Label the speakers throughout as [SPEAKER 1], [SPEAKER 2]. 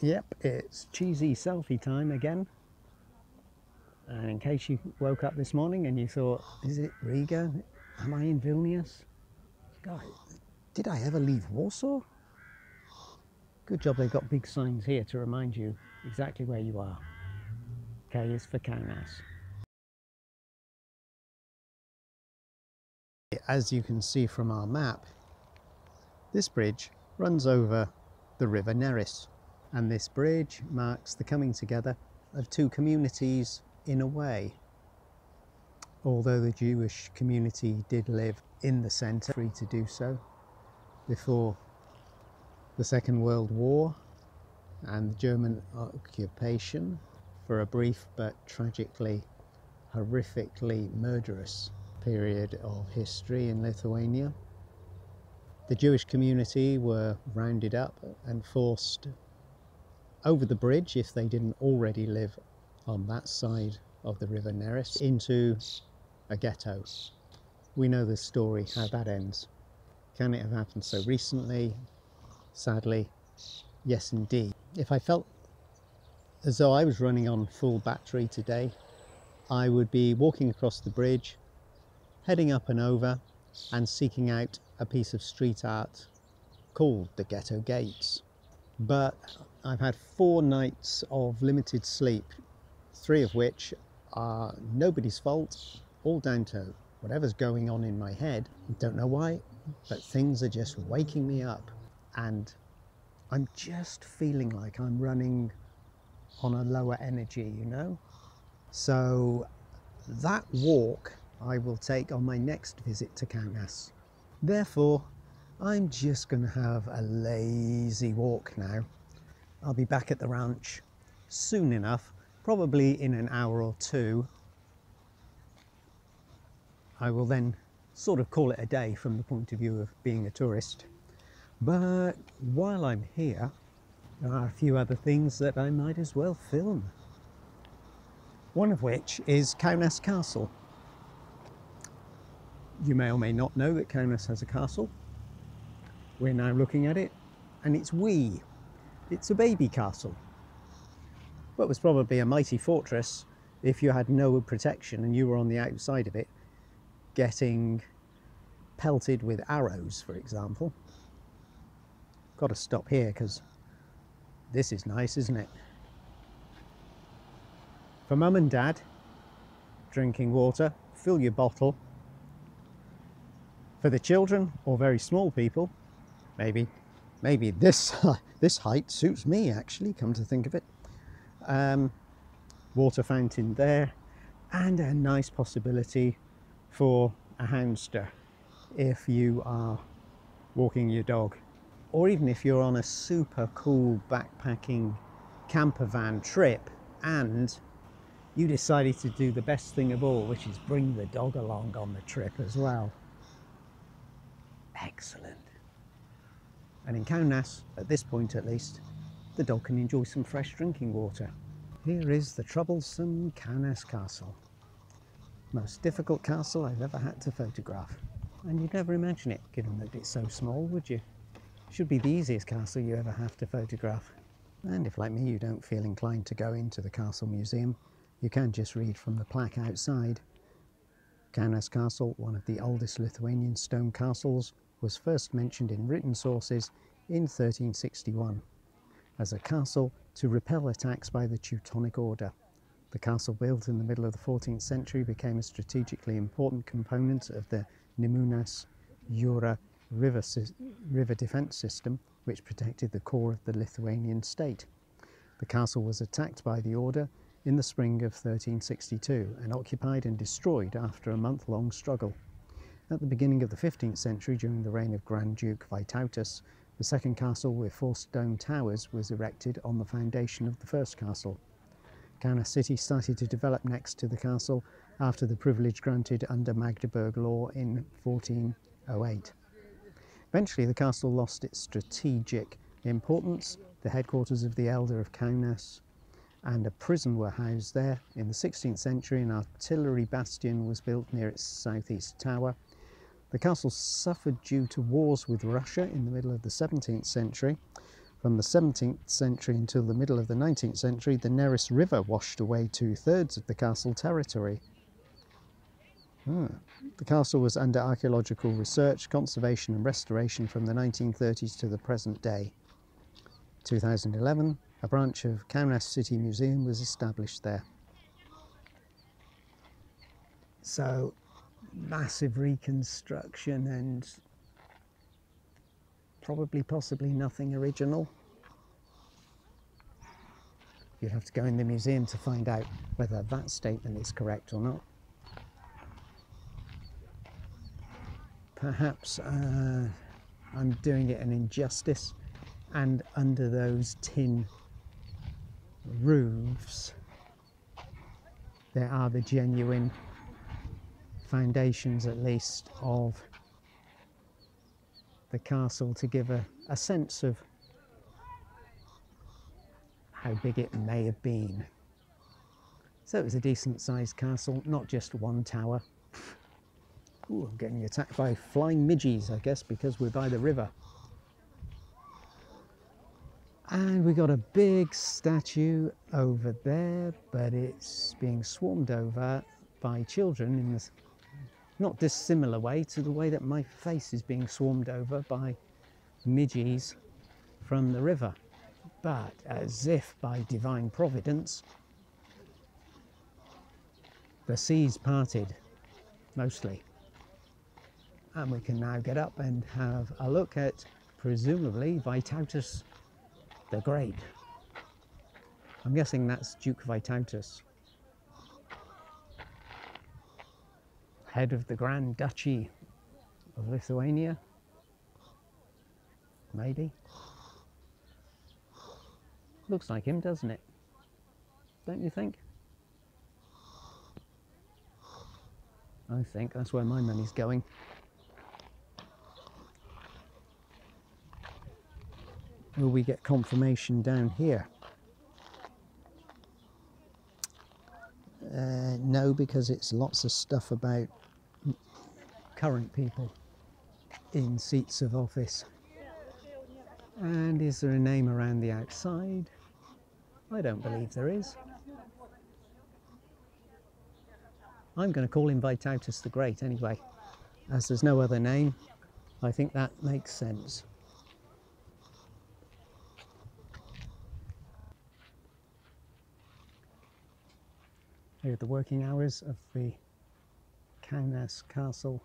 [SPEAKER 1] Yep, it's cheesy selfie time again. And in case you woke up this morning and you thought, is it Riga? Am I in Vilnius? God, did I ever leave Warsaw? Good job they've got big signs here to remind you exactly where you are. K is for Kaunas. As you can see from our map, this bridge runs over the River Neris, and this bridge marks the coming together of two communities in a way. Although the Jewish community did live in the centre, free to do so, before the Second World War and the German occupation for a brief but tragically, horrifically murderous period of history in Lithuania. The Jewish community were rounded up and forced over the bridge, if they didn't already live on that side of the River Neris, into a ghetto. We know the story, how that ends. Can it have happened so recently? Sadly, yes indeed. If I felt as though I was running on full battery today, I would be walking across the bridge, heading up and over and seeking out a piece of street art called the Ghetto Gates. But I've had 4 nights of limited sleep, 3 of which are nobody's fault, all down to whatever's going on in my head. I don't know why, but things are just waking me up, and I'm just feeling like I'm running on a lower energy, you know? So that walk I will take on my next visit to Kaunas. Therefore, I'm just going to have a lazy walk now. I'll be back at the ranch soon enough, probably in an hour or 2. I will then sort of call it a day from the point of view of being a tourist. But while I'm here, there are a few other things that I might as well film. One of which is Kaunas Castle. You may or may not know that Kaunas has a castle. We're now looking at it, and it's wee. It's a baby castle. But it was probably a mighty fortress if you had no protection and you were on the outside of it, getting pelted with arrows, for example. Got to stop here because this is nice, isn't it? For mum and dad, drinking water, fill your bottle. For the children or very small people, maybe this height suits me actually, come to think of it. Water fountain there, and a nice possibility for a hamster if you are walking your dog, or even if you're on a super cool backpacking camper van trip and you decided to do the best thing of all, which is bring the dog along on the trip as well. Excellent. And in Kaunas, at this point at least, the dog can enjoy some fresh drinking water. Here is the troublesome Kaunas Castle. Most difficult castle I've ever had to photograph. And you'd never imagine it, given that it's so small, would you? Should be the easiest castle you ever have to photograph. And if, like me, you don't feel inclined to go into the castle museum, you can just read from the plaque outside. Kaunas Castle, one of the oldest Lithuanian stone castles, was first mentioned in written sources in 1361 as a castle to repel attacks by the Teutonic Order. The castle, built in the middle of the 14th century, became a strategically important component of the Nemunas Jura river defence system, which protected the core of the Lithuanian state. The castle was attacked by the Order in the spring of 1362 and occupied and destroyed after a month-long struggle. At the beginning of the 15th century, during the reign of Grand Duke Vytautas, the second castle with 4 stone towers was erected on the foundation of the first castle. Kaunas city started to develop next to the castle after the privilege granted under Magdeburg law in 1408. Eventually the castle lost its strategic importance. The headquarters of the Elder of Kaunas and a prison were housed there. In the 16th century, an artillery bastion was built near its southeast tower. The castle suffered due to wars with Russia in the middle of the 17th century, From the 17th century until the middle of the 19th century, the Neris River washed away 2/3 of the castle territory. The castle was under archaeological research, conservation and restoration from the 1930s to the present day. 2011, a branch of Kaunas City Museum was established there. So, massive reconstruction and probably possibly nothing original. You'd have to go in the museum to find out whether that statement is correct or not. Perhaps I'm doing it an injustice, and under those tin roofs there are the genuine foundations, at least, of the castle to give a sense of how big it may have been. So it was a decent sized castle, not just one tower. Ooh, I'm getting attacked by flying midges, I guess, because we're by the river. And we got a big statue over there, but it's being swarmed over by children in this not dissimilar way to the way that my face is being swarmed over by midges from the river. But as if by divine providence, the seas parted, mostly. And we can now get up and have a look at, presumably, Vytautas the Great. I'm guessing that's Duke Vytautas, head of the Grand Duchy of Lithuania, maybe. Looks like him, doesn't it? Don't you think? I think that's where my money's going. Will we get confirmation down here? No, because it's lots of stuff about current people in seats of office. And is there a name around the outside? I don't believe there is. I'm going to call him Vytautas the Great anyway. As there's no other name, I think that makes sense. Here are the working hours of the Kaunas Castle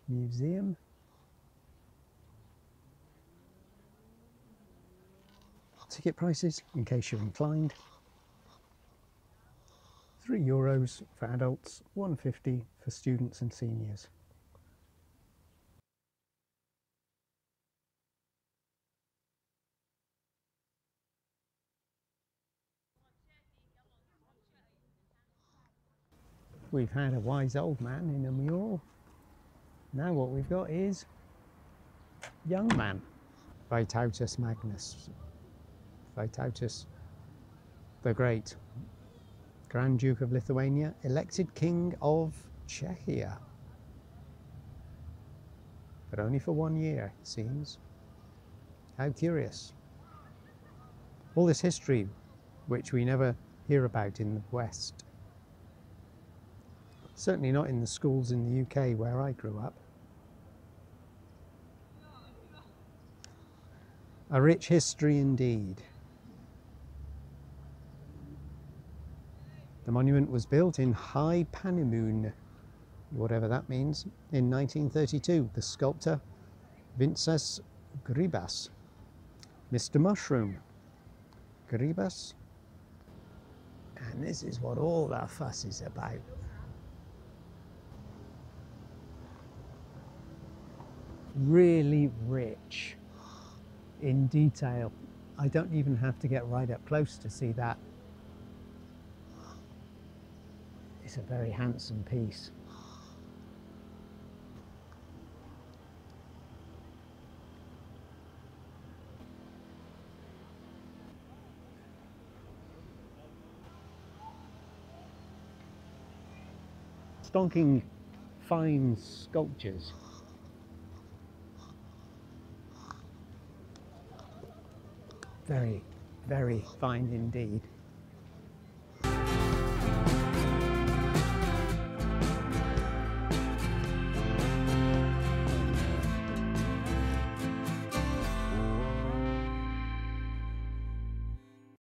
[SPEAKER 1] Museum. Ticket prices, in case you're inclined. €3 for adults, €1.50 for students and seniors. We've had a wise old man in a mural. Now what we've got is young man. Vytautas Magnus. Vytautas the Great. Grand Duke of Lithuania, elected King of Czechia. But only for 1 year, it seems. How curious. All this history, which we never hear about in the West. Certainly not in the schools in the UK where I grew up. A rich history indeed. The monument was built in High Panimoon, whatever that means, in 1932. The sculptor, Vincas Grybas. Mr. Mushroom, Grybas. And this is what all that fuss is about. Really rich in detail. I don't even have to get right up close to see that. It's a very handsome piece. Stonking fine sculptures. Very, very fine indeed.